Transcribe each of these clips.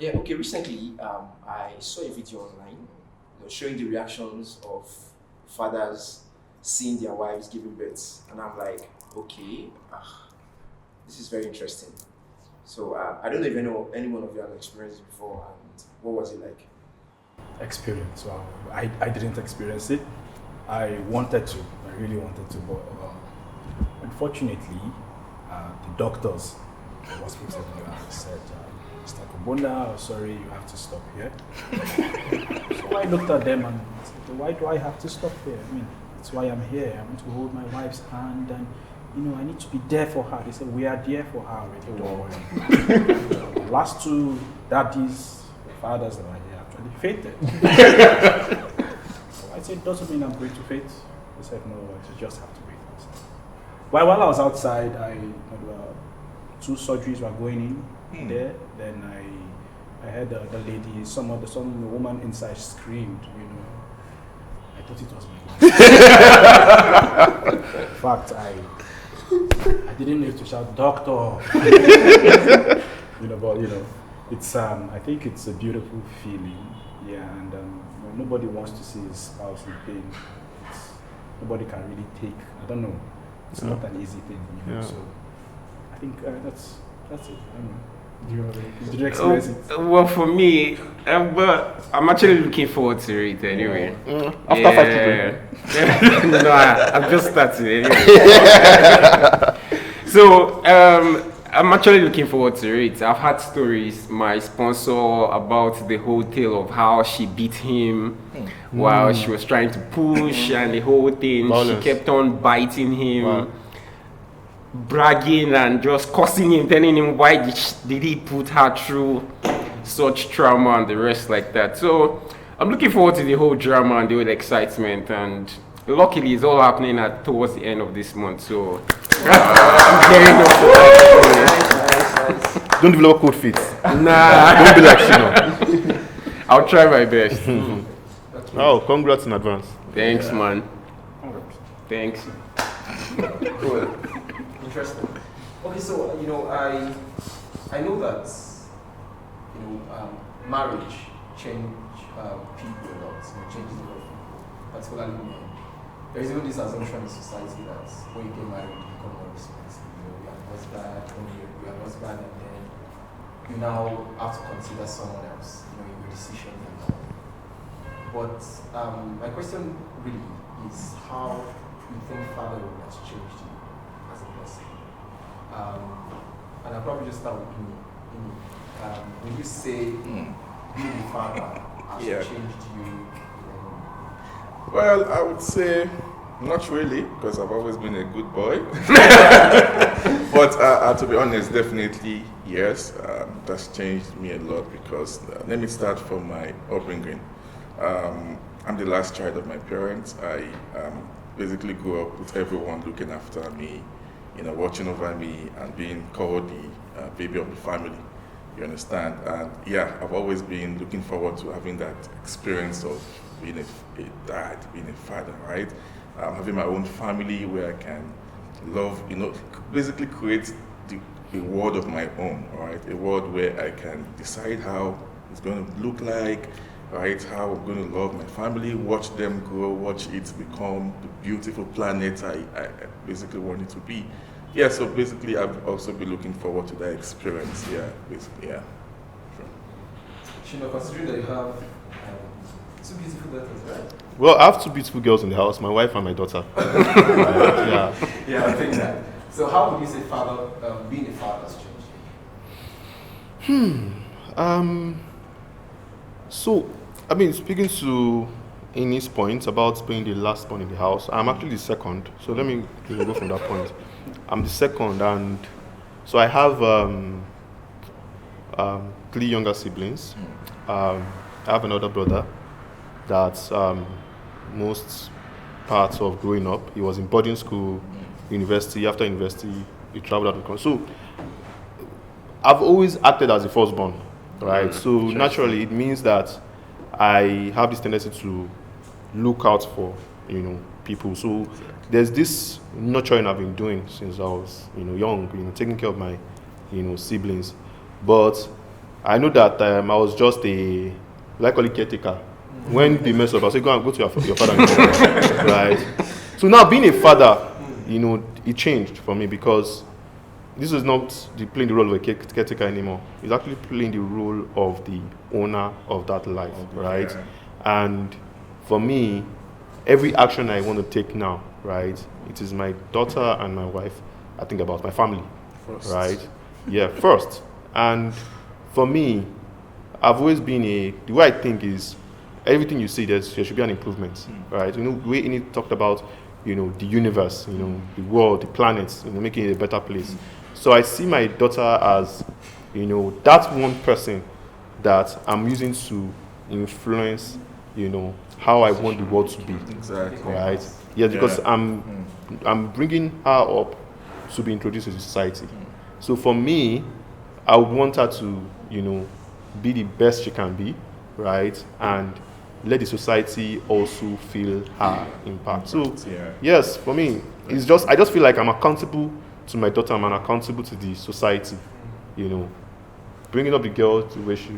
Yeah, okay, recently I saw a video online showing the reactions of fathers seeing their wives giving birth. And I'm like, okay, this is very interesting. So I don't know if any one of you have experienced it before, and what was it like? Experience. Wow. I didn't experience it. I wanted to. I really wanted to, but unfortunately, the doctors in the hospital said, Mr. Kubunda, sorry, you have to stop here. So I looked at them and said, why do I have to stop here? I mean, that's why I'm here. I want to hold my wife's hand and, I need to be there for her. They said, we are there for her already, don't worry. The last two daddies, fathers that are here actually fainted. So I said, doesn't mean I'm going to faint. They said, no, you just have to wait. While I was outside, two surgeries were going in there. Then I heard the lady, some woman inside screamed, I thought it was my wife. In fact, I didn't need to shout, doctor. It's I think it's a beautiful feeling. Yeah, and nobody wants to see his spouse in pain. Nobody can really take. I don't know. It's not an easy thing. So I think that's it. I don't know. Did you experience it? Well, for me, but I'm actually looking forward to it anyway. After 5 people? No, I'm just starting anyway. So, I'm actually looking forward to it. I've had stories, my sponsor, about the whole tale of how she beat him while she was trying to push and the whole thing. Violence. She kept on biting him. Wow. Bragging and just cursing him, telling him why did he put her through such trauma and the rest like that. So I'm looking forward to the whole drama and the whole excitement, and luckily it's all happening towards the end of this month. So I'm getting up to that. Don't develop cold feet. Nah. Don't be like Shino. I'll try my best. Oh, congrats in advance. Thanks, man. Thanks. Cool. Interesting. Okay, so I know that marriage change people a lot. Changes a lot of people, particularly women. There is even this assumption in society that when you get married, you become more responsible. You are a husband, and then you now have to consider someone else. In your decisions and all. But my question really is how you think fatherhood has changed you as a person. And I'll probably just start with me. When you say being a father has changed you? Well, I would say not really, because I've always been a good boy. But to be honest, definitely yes. That's changed me a lot because let me start from my upbringing. I'm the last child of my parents. I basically grew up with everyone looking after me, watching over me and being called the baby of the family. You understand? And yeah, I've always been looking forward to having that experience of being a dad, being a father, right? Having my own family where I can love, basically create a world of my own, right? A world where I can decide how it's going to look like, right? How I'm going to love my family, watch them grow, watch it become the beautiful planet I basically want it to be. Yeah, so basically I've also been looking forward to that experience. Yeah, basically, yeah. Sure. Considering that you have two beautiful daughters, right? Well, I have two beautiful girls in the house, my wife and my daughter. Yeah, I think that. So how would you say being a father has changed you? So, speaking to Ini's point about being the last one in the house, I'm actually the second. So let me go from that point. I'm the second, and so I have 3 younger siblings. I have another brother that's most parts of growing up. He was in boarding school, university. After university, he traveled out of the country. So I've always acted as the firstborn, right? So naturally, it means that I have this tendency to look out for, people. So there's this nurturing I've been doing since I was, young, taking care of my, siblings. But I know that I was just a, like call it caretaker. When they mess up, I say go to your father and mother, right? So now being a father, it changed for me because this is not playing the role of a caretaker anymore. It's actually playing the role of the owner of that life, right? Yeah. And for me, every action I want to take now, right, it is my daughter and my wife. I think about my family, first. Right? Yeah, first. And for me, I've always been the way I think is, everything you see, there should be an improvement, right? The way Ini talked about, the universe, the world, the planets, making it a better place. So I see my daughter as, that one person that I'm using to influence, how I want the world to be. Exactly. Right? Yeah, because I'm bringing her up to be introduced to society. So for me, I would want her to, be the best she can be, right? And let the society also feel her impact. So yes, for me, it's just, I just feel like I'm accountable to my daughter, I'm accountable to the society, bringing up the girl to where she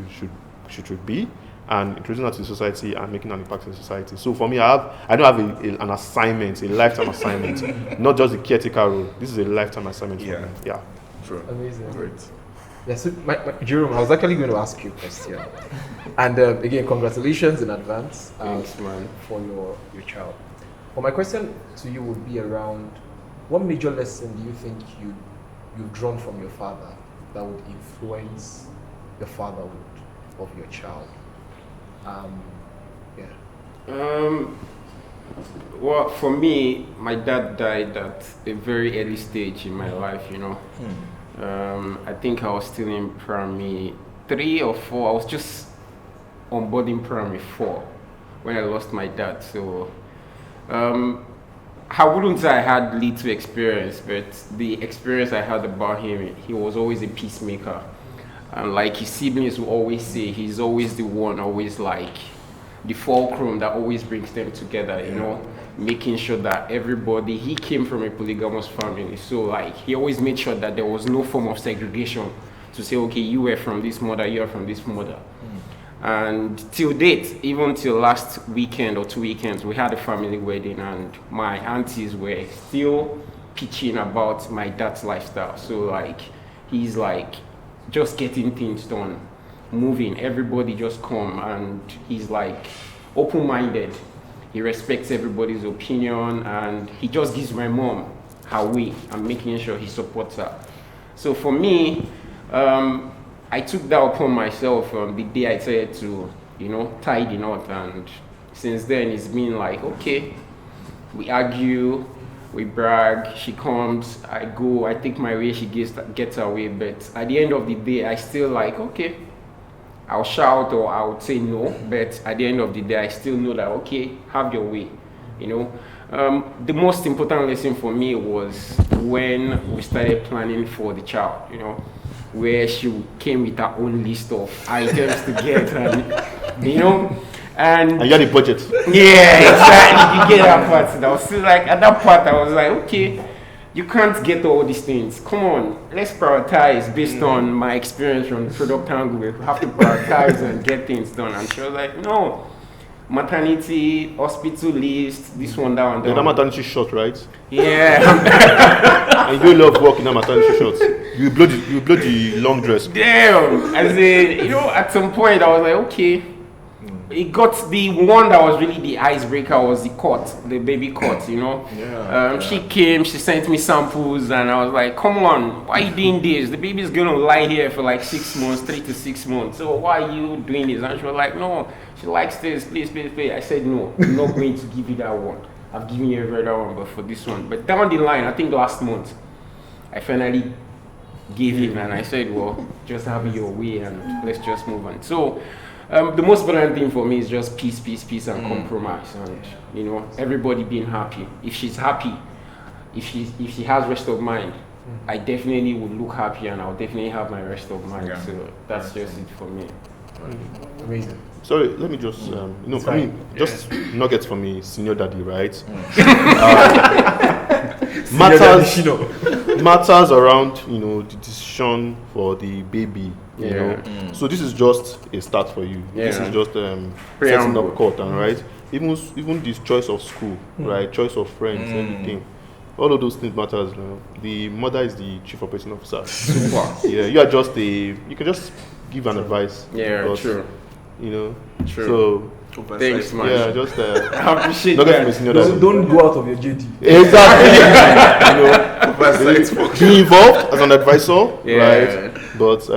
should be, and introducing her to the society and making an impact in society. So for me, I don't have an assignment, a lifetime assignment, not just the caretaker role. This is a lifetime assignment for me. Yeah. Sure. Amazing. Great. Yeah, so Jerome, I was actually going to ask you a question. And again, congratulations in advance for your child. But my question to you would be around, what major lesson do you think you've drawn from your father that would influence the fatherhood of your child? Well, for me, my dad died at a very early stage in my life, I think I was still in primary 3 or 4. I was just on board in primary 4 when I lost my dad. So I wouldn't say I had little experience, but the experience I had about him, he was always a peacemaker. And like his siblings will always say, he's always the one, always like the fulcrum that always brings them together, making sure that everybody, he came from a polygamous family, so like he always made sure that there was no form of segregation to say, okay, you were from this mother, you are from this mother. And till date, even till last weekend or 2 weekends, we had a family wedding and my aunties were still pitching about my dad's lifestyle. So like, he's like just getting things done, moving, everybody just come, and he's like open-minded. He respects everybody's opinion, and he just gives my mom her way and making sure he supports her. So for me, I took that upon myself the day I decided to, tie the knot, and since then it's been like, okay, we argue, we brag, she comes, I go, I take my way, she gets her way, but at the end of the day, I still like, okay, I'll shout or I'll say no, but at the end of the day, I still know that, okay, have your way, The most important lesson for me was when we started planning for the child, where she came with her own list of items to get, and you had a budget. Yeah, exactly. You get that part. And I was still like, at that part, I was like, okay, you can't get all these things. Come on, let's prioritize based on my experience from the product angle. We have to prioritize and get things done. And she was like, no, maternity, hospital list, this one, that one, that That one. maternity shot, right? Yeah. And you love working that maternity shot. You blow the long dress. Damn. As in, at some point, I was like, okay. It got the one that was really the icebreaker was the baby cot, She came, she sent me samples, and I was like, come on, why are you doing this? The baby's gonna lie here for like 6 months, 3 to 6 months. So why are you doing this? And she was like, no, she likes this, please. I said, no, I'm not going to give you that one. I've given you every other one, but for this one. But down the line, I think last month, I finally gave in, and I said, well, just have your way, and let's just move on. So, the most important thing for me is just peace, and compromise, and everybody being happy. If she's happy, if she has rest of mind, I definitely would look happy, and I'll definitely have my rest of mind. Yeah. So that's just it for me. Amazing. Sorry, let me just just nuggets for me, senior daddy, right? matters around, the decision for the baby, you know. So this is just a start for you. This is just setting up court, and right. Even this choice of school, right? Choice of friends, everything. All of those things matters. The mother is the chief operating officer. Super. Yeah, you are just you can just give an advice. Yeah, because, true. True. So thanks, man. yeah, just I appreciate not that. Don't go out of your JD. Exactly. Be involved as an advisor, right? But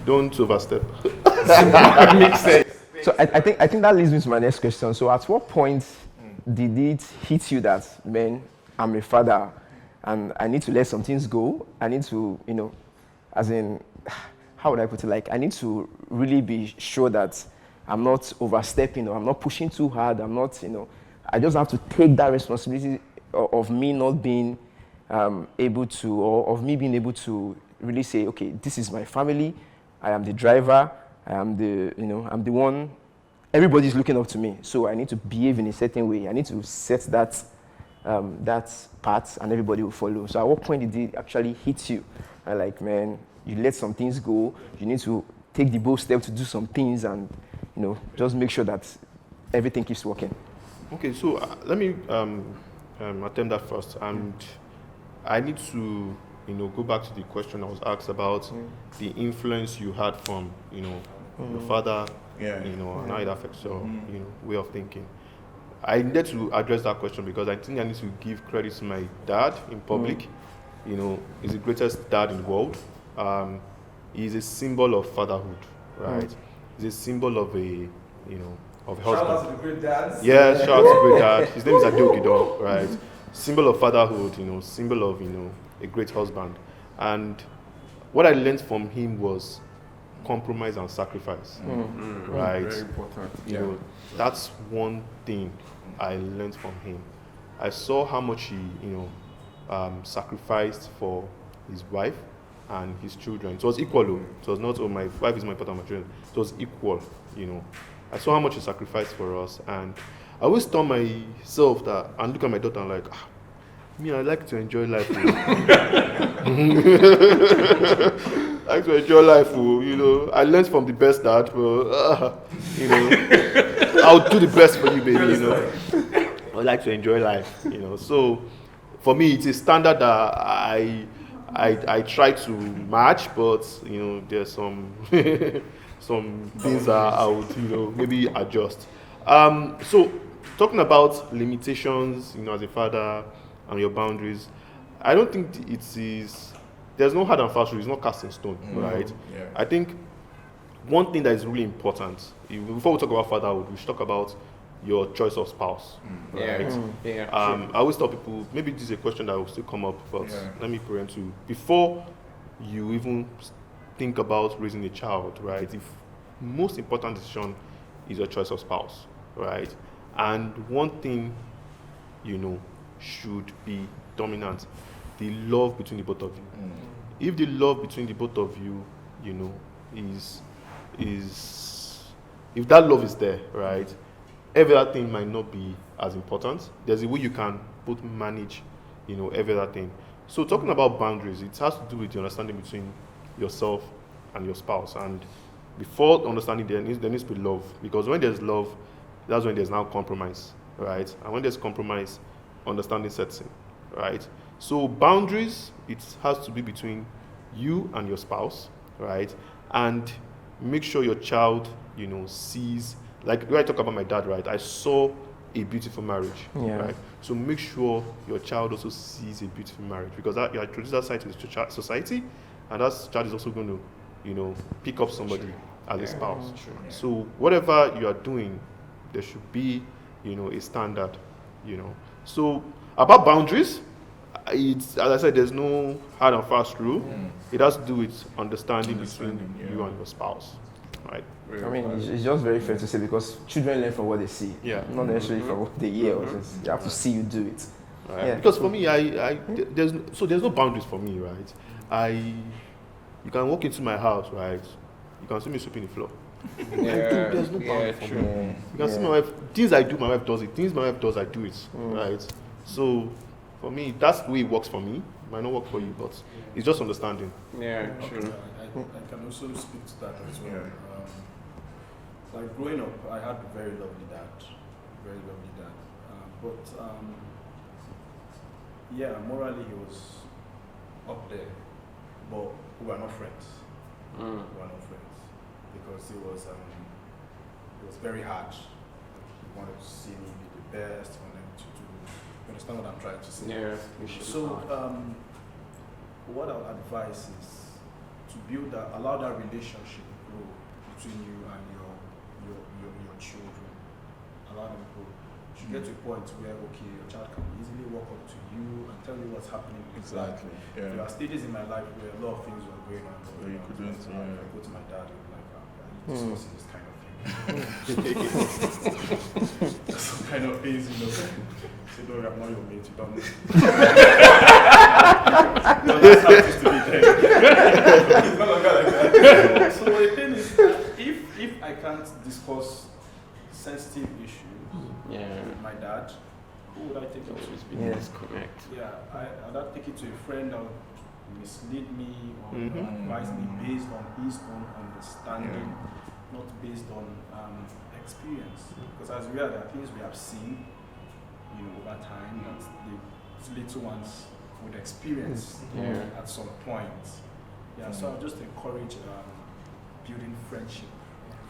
don't overstep. That makes sense. So I think that leads me to my next question. So at what point did it hit you that, man, I'm a father and I need to let some things go? I need to, as in, how would I put it? Like, I need to really be sure that I'm not overstepping or I'm not pushing too hard. I'm not, I just have to take that responsibility of me not being able to, or of me being able to really say, okay, this is my family. I am the driver. I am I'm the one. Everybody's looking up to me, so I need to behave in a certain way. I need to set that path, and everybody will follow. So, at what point did it actually hit you? And like, man, you let some things go. You need to take the bold step to do some things, and just make sure that everything keeps working. Okay, so let me attempt that first, and I need to go back to the question I was asked about the influence you had from your father, and how it affects your way of thinking. I needed to address that question because I think I need to give credit to my dad in public. He's the greatest dad in the world. He's a symbol of fatherhood, right? He's a symbol of a husband. Shout out to the great dads. Yeah, shout out to the great dad. His name is Adeokido, right? Symbol of fatherhood, symbol of a great husband. And what I learned from him was compromise and sacrifice, right? Very important. That's one thing I learned from him. I saw how much he, sacrificed for his wife and his children. It was equal. It was not, my wife is more important than my children. It was equal. I saw how much he sacrificed for us, and I always told myself that, and look at my daughter, and like, me, I like to enjoy life. I like to enjoy life. I learned from the best dad. I'll do the best for you, baby. I like to enjoy life. So for me, it's a standard that I try to match, but there's some some things that I would maybe adjust. So talking about limitations, as a father, and your boundaries, I don't think there's no hard and fast rule. It's not cast in stone, right? Yeah. I think one thing that is really important, before we talk about fatherhood, we should talk about your choice of spouse, right? I always tell people, maybe this is a question that will still come up, but let me preempt you. Before you even think about raising a child, right? The most important decision is your choice of spouse, right? And one thing, should be dominant: the love between the both of you. If the love between the both of you, is if that love is there, right, every other thing might not be as important. There's a way you can both manage, every other thing. So talking about boundaries, it has to do with the understanding between yourself and your spouse. And before understanding, there needs to be love, because when there's love, that's when there's now compromise, right? And when there's compromise, understanding sets in, right? So boundaries, it has to be between you and your spouse, right? And make sure your child, sees, like when I talk about my dad, right? I saw a beautiful marriage, right? So make sure your child also sees a beautiful marriage, because you introduce that side to the society, and that child is also going to, pick up somebody as a spouse. So whatever you are doing, there should be, a standard, So about boundaries, as I said, there's no hard and fast rule. It has to do with understanding between you and your spouse, right? I mean, it's just very fair to say, because children learn from what they see, not necessarily from what they hear. You have to see you do it. Right. Yeah. Because for me, there's no boundaries for me, right? You can walk into my house, right? You can see me sweeping the floor. There's no boundaries for me. You can see my wife. Things I do, my wife does it. Things my wife does, I do it, right? So for me, that's the way it works for me. might not work for you, but it's just understanding. Yeah, Okay, true. I can also speak to that as well. Like growing up, I had a very lovely dad, but yeah, morally he was up there, but we were not friends. We were not friends because it was very hard. He wanted to see me be the best, wanted to do. You understand what I'm trying to say? Yeah, we should. So, what I would advise is to allow that relationship grow between you and your children. Allow them grow. You should get to a point where, okay, your child can easily walk up to you and tell you what's happening. Exactly. There are stages in my life where a lot of things were going on. You couldn't, If I go to my dad, he'd be like, are you discussing this kind of thing? Some kind of things, you know. Say, no, I'm not your mate, you don't know. No, that's how it used to be then. It's no longer like that. So the thing is, if I can't discuss sensitive issues with my dad, who would I take it Always to? be disconnect. Yeah, I'd have to take it to a friend that would mislead me or advise me based on his own understanding, not based on experience. Because as we are, there are things we have seen, you know, over time that the little ones would experience at some point. Yeah, so I'll just encourage building friendship.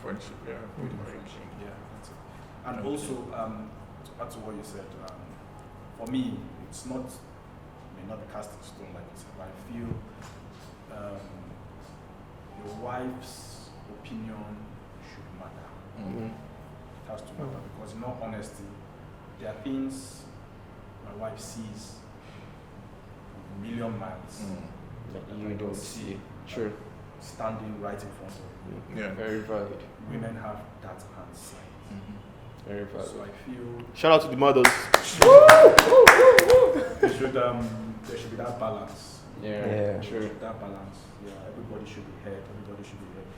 Friendship, Building friendship, yeah. That's it. And also, to add to what you said, for me, it's not, may not be cast in stone like you said, but I feel your wife's opinion should matter. It has to matter because in all honesty, there are things my wife sees a million miles That you don't see. True. standing right in front of you. Yeah. Very valid. Women have that hindsight. Very valid. So I feel Shout out to the mothers. there should be that balance. Yeah, true. That balance. Yeah, everybody should be heard. Everybody should be heard.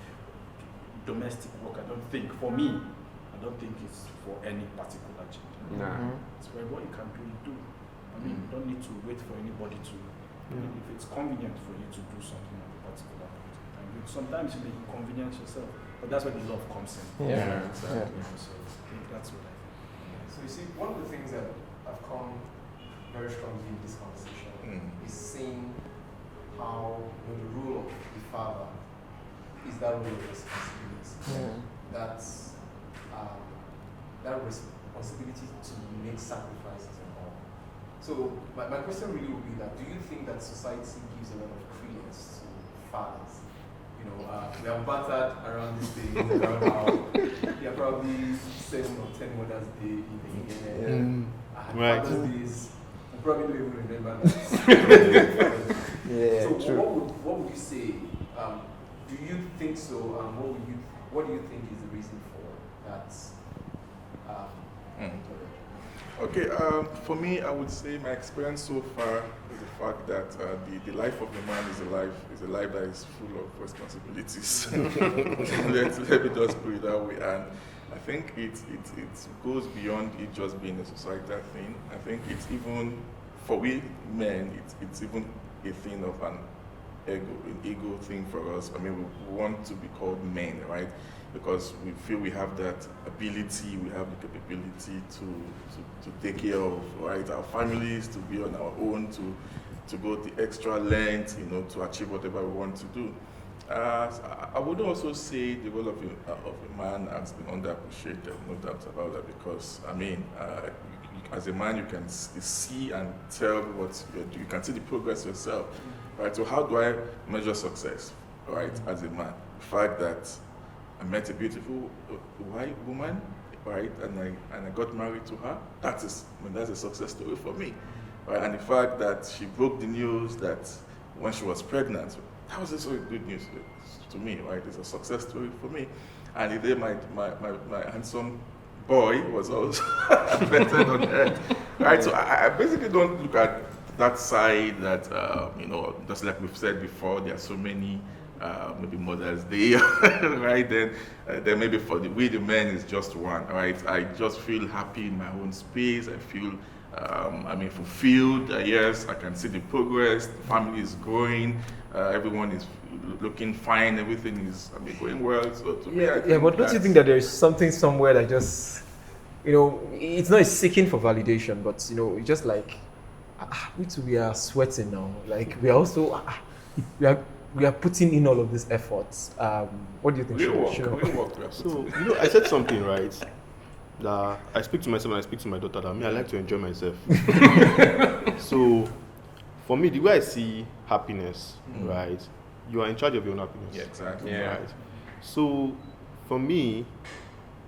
Domestic work, I don't think, for me, I don't think it's for any particular gender. Nah. It's for what you can do, you do. I mean, you don't need to wait for anybody to. I mean, if it's convenient for you to do something at a particular point in time, sometimes you may inconvenience yourself, but that's where the love comes in. Yeah. Exactly. So I think that's what I think. So you see, one of the things that have come very strongly in this conversation is seeing how the role of the father is that role of responsibility. That's that responsibility to make sacrifices and all. So my question really would be that, do you think that society gives a lot of credence to fathers? You know, we have battered around these days around how there are probably 7 or 10 Mother's Day in the year. Right. Father's Days, we probably don't even remember that. Yeah, So true. what would you say? Do you think so? What do you think is the reason for that? Okay, for me, I would say my experience so far is the fact that the life of a man is a life that is full of responsibilities. let me just put it that way. And I think it goes beyond it just being a societal thing. I think it's even, for we men, it's even a thing of an ego thing for us. I mean, we want to be called men, right? Because we feel we have that ability, we have the capability to take care of, right, our families, to be on our own, to go the extra length, you know, to achieve whatever we want to do. I would also say the role of a man has been underappreciated, no doubt about that, because, I mean, as a man, you can see and tell what you can see the progress yourself, right? So how do I measure success, right, as a man? The fact that I met a beautiful white woman, right, and I got married to her. That's a success story for me, right? And the fact that she broke the news that when she was pregnant, that was also good news to me, right? It's a success story for me. And the day my handsome boy was also vetted on her, right? So I basically don't look at that side that you know, just like we've said before, there are so many. Maybe Mother's Day, right? Then maybe for the men is just one, right? I just feel happy in my own space. I feel fulfilled. Yes, I can see the progress. The family is growing. Everyone is looking fine. Everything is going well. So to me, I think but don't you think that there is something somewhere that just, it's not seeking for validation, but it's just like, we are sweating now. Like we are also, we are putting in all of these efforts. What do you think? Real work. So, I said something, right? That I speak to myself and I speak to my daughter that I like to enjoy myself. So, for me, the way I see happiness, right? You are in charge of your own happiness. Yeah, exactly. Yeah. Right. So, for me,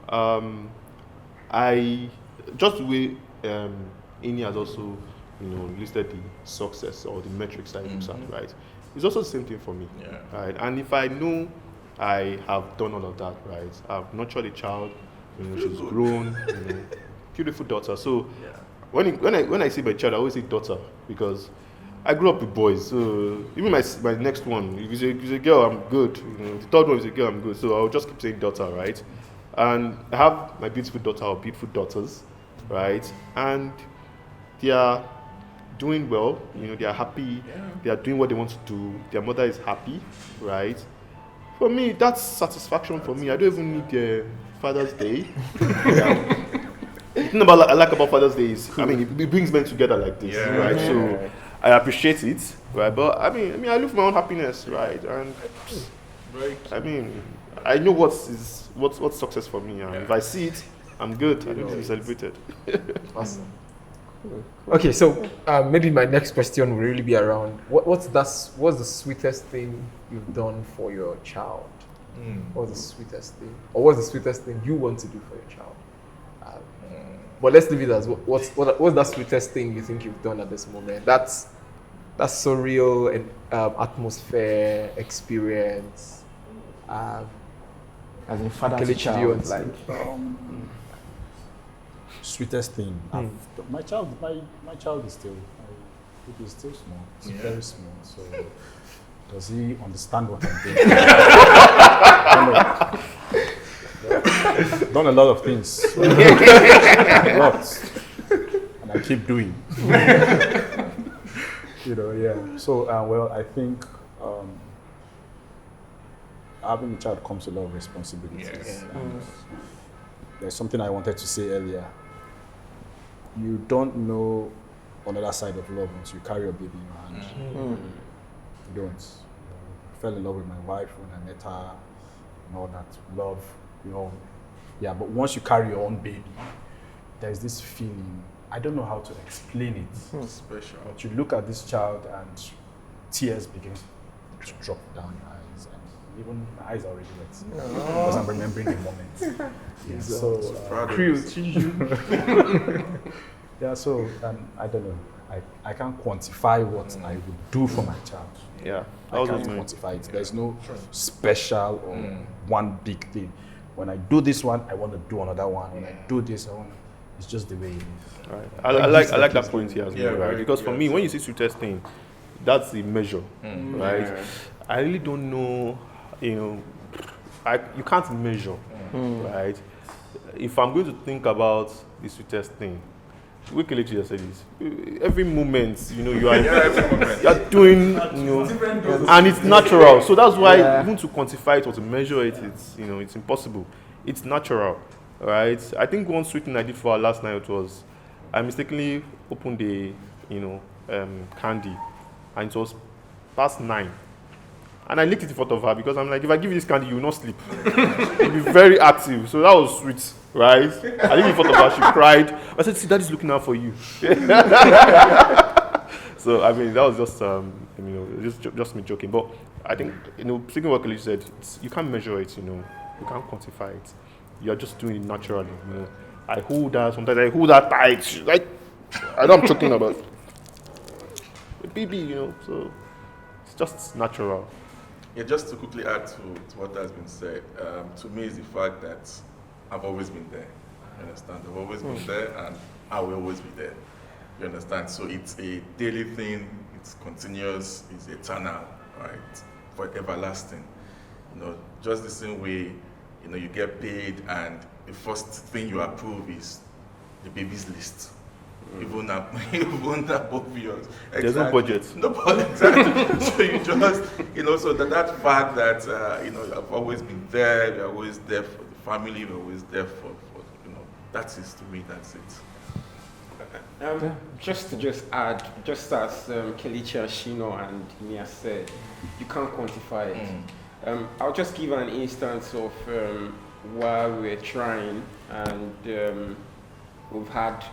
I just the way Ini has also, listed the success or the metrics that he looks at, right? It's also the same thing for me, right? And if I know I have done all of that, right? I've nurtured a child, she's grown, beautiful daughter. So when I see my child, I always say daughter because I grew up with boys. So even my next one, if it's a girl, I'm good. The third one is a girl, I'm good. So I'll just keep saying daughter, right? And I have my beautiful daughter or beautiful daughters, right? And they are doing well, they are happy, they are doing what they want to do, their mother is happy, right? For me, that's satisfaction for me. I don't even need Father's Day. The thing I like about Father's Day is, it brings men together like this, right? So I appreciate it, right? But I look for my own happiness, right? And I know what's success for me, and if I see it, I'm good. I don't need to be celebrated. Awesome. Okay, so maybe my next question will really be around what's the sweetest thing you've done for your child? What's the sweetest thing, or what's the sweetest thing you want to do for your child? But let's leave it as what's that sweetest thing you think you've done at this moment? That's surreal and atmosphere experience. As in father to Kelechi, do you child, want like. Sweetest thing. My child is still small. He's very small. So does he understand what I'm doing? Done a lot of things. A lot. And I keep doing. So I think having a child comes with a lot of responsibilities. Yes. There's something I wanted to say earlier. You don't know another side of love once you carry your baby in your hand. You don't. I fell in love with my wife when I met her and all that love, but once you carry your own baby, there's this feeling, I don't know how to explain it. Special. But you look at this child and tears begin to drop down your eyes, and even my eyes are already wet because I'm remembering the moment. So I don't know. I can't quantify what I would do for my child. Yeah, I can't quantify it. There's no special or one big thing. When I do this one, I want to do another one. When I do this, it's just the way it is. Right. I like that point here as well, right? Because for me, when you see sweetest thing, that's the measure, right? I really don't know, you can't measure, right? If I'm going to think about the sweetest thing, we Kelechi just said this. Every moment, you are doing, and it's natural. So that's why even to quantify it or to measure it, it's impossible. It's natural, right? I think one sweet thing I did for her last night was I mistakenly opened a, candy, and it was past 9. And I licked it in front of her because I'm like, if I give you this candy, you will not sleep. You'll be very active. So that was sweet, right? I licked it in front of her, she cried. I said, see, daddy's looking out for you. So, that was just, just me joking. But I think, speaking of what Kelechi said, you can't measure it, you can't quantify it. You're just doing it naturally, I hold her, sometimes I hold her tight. Like, I know I'm choking about a baby, so it's just natural. Yeah, just to quickly add to what has been said, to me is the fact that I've always been there. You understand? I've always been there, and I will always be there. You understand? So it's a daily thing, it's continuous, it's eternal, right? For everlasting. Just the same way, you get paid, and the first thing you approve is the baby's list. even even above yours. There's no budget. No budget, exactly. So you just, so that fact that, I've always been there, you're always there for the family, you're always there for that is, to me, that's it. Just to add, just as Kelechi Ashino and Mia said, you can't quantify it. I'll just give an instance of while we're trying, and we've had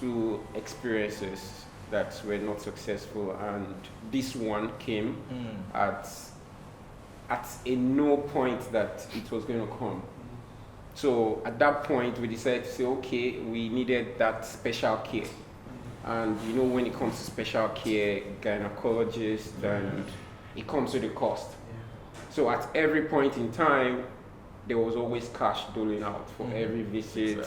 2 experiences that were not successful, and this one came at a no point that it was going to come. So at that point, we decided to say, okay, we needed that special care. And when it comes to special care, gynecologist, and it comes with a cost. So at every point in time, there was always cash doling out for every visit,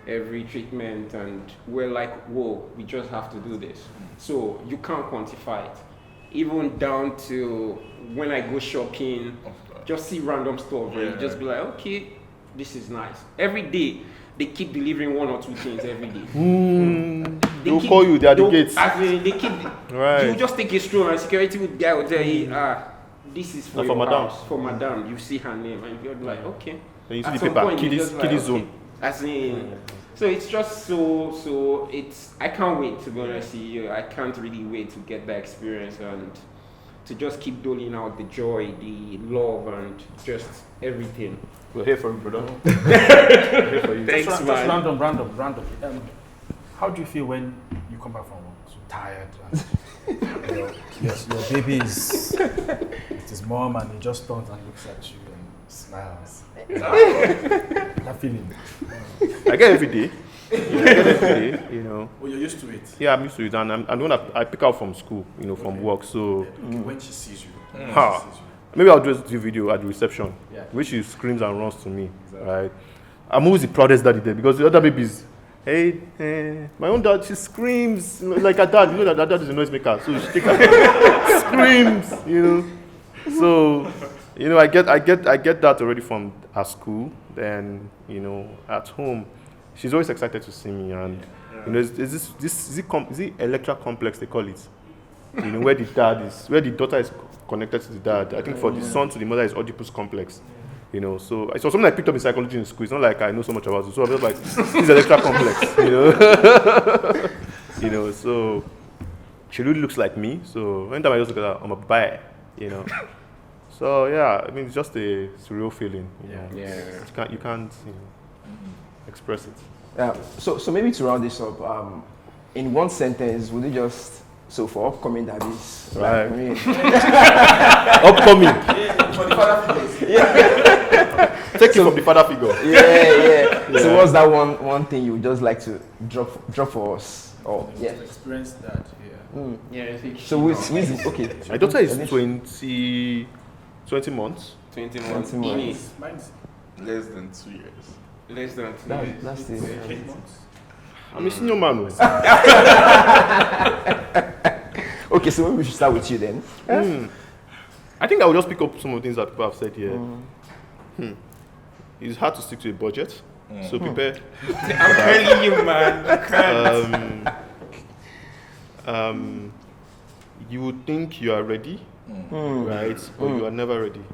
every treatment, and we're like, whoa, we just have to do this. So you can't quantify it. Even down to when I go shopping, just see random stuff where you just be like, okay, this is nice. Every day, they keep delivering 1 or 2 things every day. They'll call you, they are the gates. They keep, Right. you just take a stroll and security guy will tell you, this is for your madam. house, for madam. You see her name and you're like, okay. Then you see At the some paper, point, you're kiddies, just like, kiddies okay. zone. As in, so it's just so it's, I can't wait, to be honest with you. I can't really wait to get that experience and to just keep doling out the joy, the love, and just everything. We're here for you, brother. Thanks, Just man. random. How do you feel when you come back from work, so tired, and your baby is with his mom, and he just turns and looks at you and smiles? That feeling. I get every day. Oh, you're used to it. Yeah, I'm used to it, and I'm when I pick up from school, from work. So When she sees you, maybe I'll just do video at the reception, which she screams and runs to me. Right? I'm always the proudest daddy there because the other babies, hey, my own dad, she screams like her dad. That her dad is a noisemaker, so she takes her screams. So I get that already from her school. Then at home, she's always excited to see me, and is it Electra Complex they call it? Where the daughter is connected to the dad. I think for the son to the mother is Oedipus complex. So it's something I picked up in psychology in school. It's not like I know so much about it. So I'm just like, this Electra Complex. So she really looks like me. So anytime I just look at her, I'm a buy. So yeah, I mean it's just a surreal feeling. You can't express it. Yeah. So maybe to round this up, in one sentence, would you just for upcoming daddies, right? Upcoming. For the father figures. Take it from the father figure. Yeah. So what's that one thing you would just like to drop for us? Experience that. I think so with okay. My daughter is 20 months. 20 months. Mine's Less than 2 years. Less than 2 years. That's it. 8 months. I'm a senior man. Okay, so maybe we should start with you then. I think I will just pick up some of the things that people have said here. It's hard to stick to a budget, so prepare. I'm telling you, man. You would think you are ready, right? But you are never ready.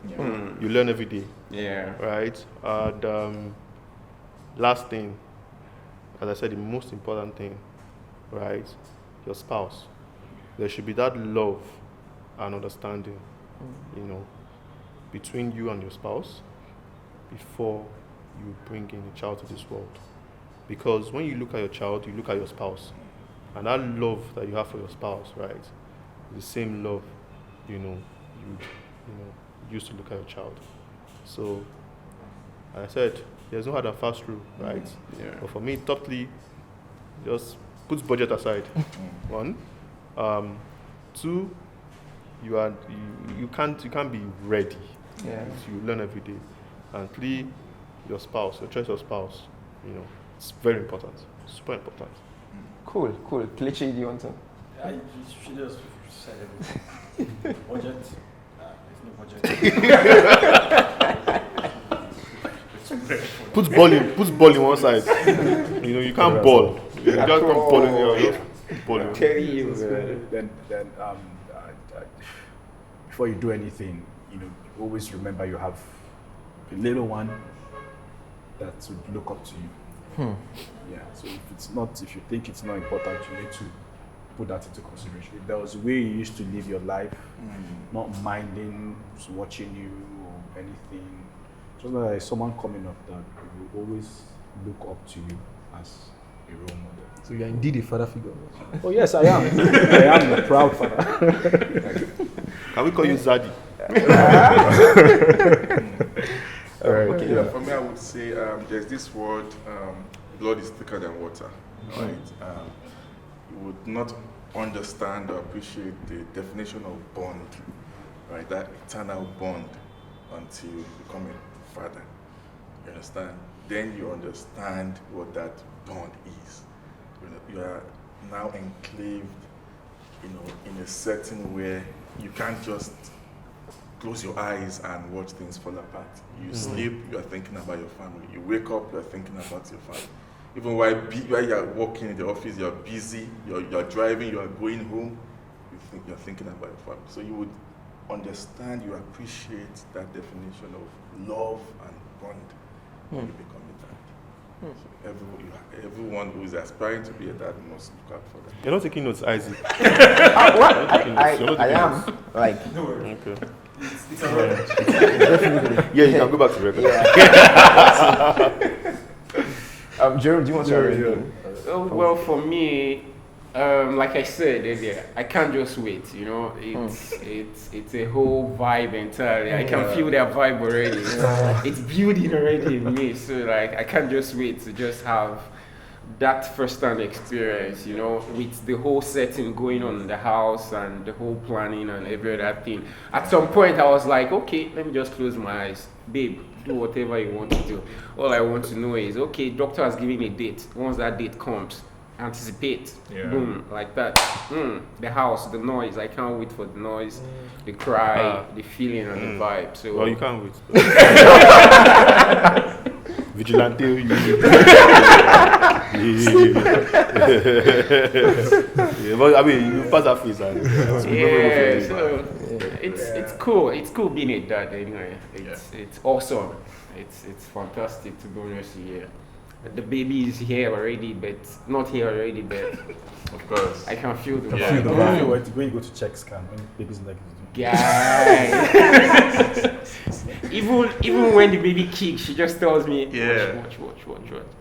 You learn every day. Yeah. Right? And last thing, as I said, the most important thing, right? Your spouse. There should be that love and understanding, between you and your spouse before you bring in a child to this world. Because when you look at your child, you look at your spouse. And that love that you have for your spouse, right, is the same love, you used to look at your child. So, as I said, there's no hard and fast rule, right? Yeah. But for me, top 3, just put budget aside. 1. 2, you can't be ready. Yeah. You learn every day. And 3, your spouse, your choice of spouse, it's very important, super important. Cool. Kelechi, do you want to? She just said everything. Budget. There's no budget. Puts ball in one side. You can't ball. You just come pulling you. Pulling. Telling you, man. Then before you do anything, always remember you have a little one that would look up to you. Yeah. So if you think it's not important, you need to put that into consideration. If there was a way you used to live your life, not minding, watching you or anything, just like someone coming up that will always look up to you as a role model. So you are indeed a father figure. Oh yes, I am. I am a proud father. Can we call you Zaddy? All right. Okay, yeah, for me, I would say there's this word, blood is thicker than water, right? You would not understand or appreciate the definition of bond, right? That eternal bond until you become a father. You understand? Then you understand what that bond is. You are now enclaved, in a setting where you can't just close your eyes and watch things fall apart. You sleep, you are thinking about your family. You wake up, you are thinking about your family. Even while you are working in the office, you are busy, you are driving, you are going home, you are thinking about your family. So you would understand, you appreciate that definition of love and bond when you become a dad. So everyone who is aspiring to be a dad must look out for that. You're not taking notes, Isaac. I am. Like, No worries. Okay. It's all right. definitely. Yeah, you can go back to record. Yeah. Gerald, do you want to add anything? Well, for me, like I said earlier, I can't just wait. It's a whole vibe entirely. I can feel that vibe already. It's building already in me. So like, I can't just wait to just have that first-hand experience. With the whole setting going on in the house and the whole planning and every other thing. At some point, I was like, okay, let me just close my eyes, babe. Do whatever you want to do. All I want to know is, okay, doctor has given a date. Once that date comes, anticipate. Boom, like that. The house, the noise. I can't wait for the noise, the cry, the feeling, and the vibe. So, Well, you can't wait. Vigilante. Yeah, but I mean, you pass that phase. yeah, so it's cool. It's cool being a dad anyway. It's awesome. It's fantastic, to be honest. Yeah, the baby is here already, but not here already, but Of course. I can feel the Yeah. vibe. When you go to check scan, when baby's leg is doing. Guy. even when the baby kicks, she just tells me, Yeah. watch.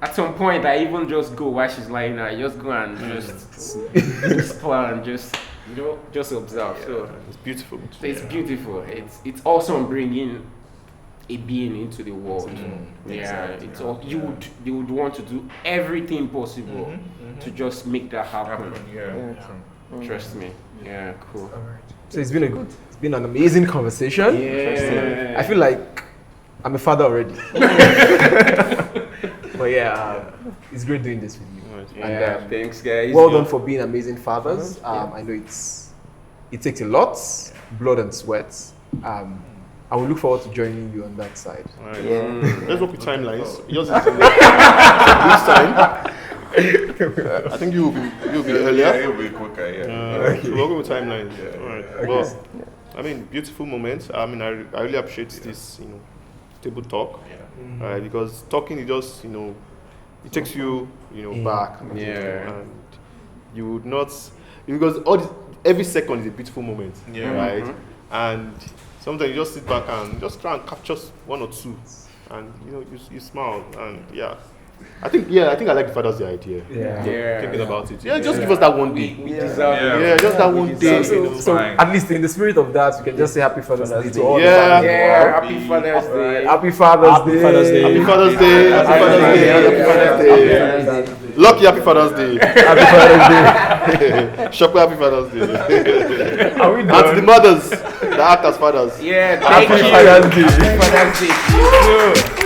At some point, I even just go while she's lying there. I just go and just plan, just observe. So It's beautiful. it's beautiful. It's awesome bringing a being into the world. Exactly. It's all you would want to do everything possible to just make that happen. Trust me. Yeah, cool. So it's been an amazing conversation. Yeah. I feel like I'm a father already. But it's great doing this with you. Yeah, And, thanks guys. well done for being amazing fathers. I know it takes a lot, blood and sweat. I will look forward to joining you on that side. Right. Yeah. Let's work with timelines. Just this time. I think you'll be earlier. Yeah, it'll be quicker, So we're going with timelines. Yeah. All right. Well, I mean, beautiful moments. I mean, I really appreciate this, table talk. Because talking is just, it takes you, back. Yeah. And you would not, because every second is a beautiful moment. Yeah. Right. And sometimes you just sit back and just try and capture one or two, and you smile, and I think I like the Father's Day idea. Thinking about it. Just give us that one day. We deserve it. Yeah, just that one day. So at least in the spirit of that, we can just say Happy Father's Day to all the Yeah. fathers. Yeah, happy Father's Day. Happy Father's Day. Happy Father's Day. Happy Father's Day. Happy Father's Day. Lucky Happy Father's Day. Happy Father's Day. Shopper Happy Father's Day. Are we And done? to the mothers that act as fathers. Yeah, Happy thank you. Father's Day. Happy Father's Day.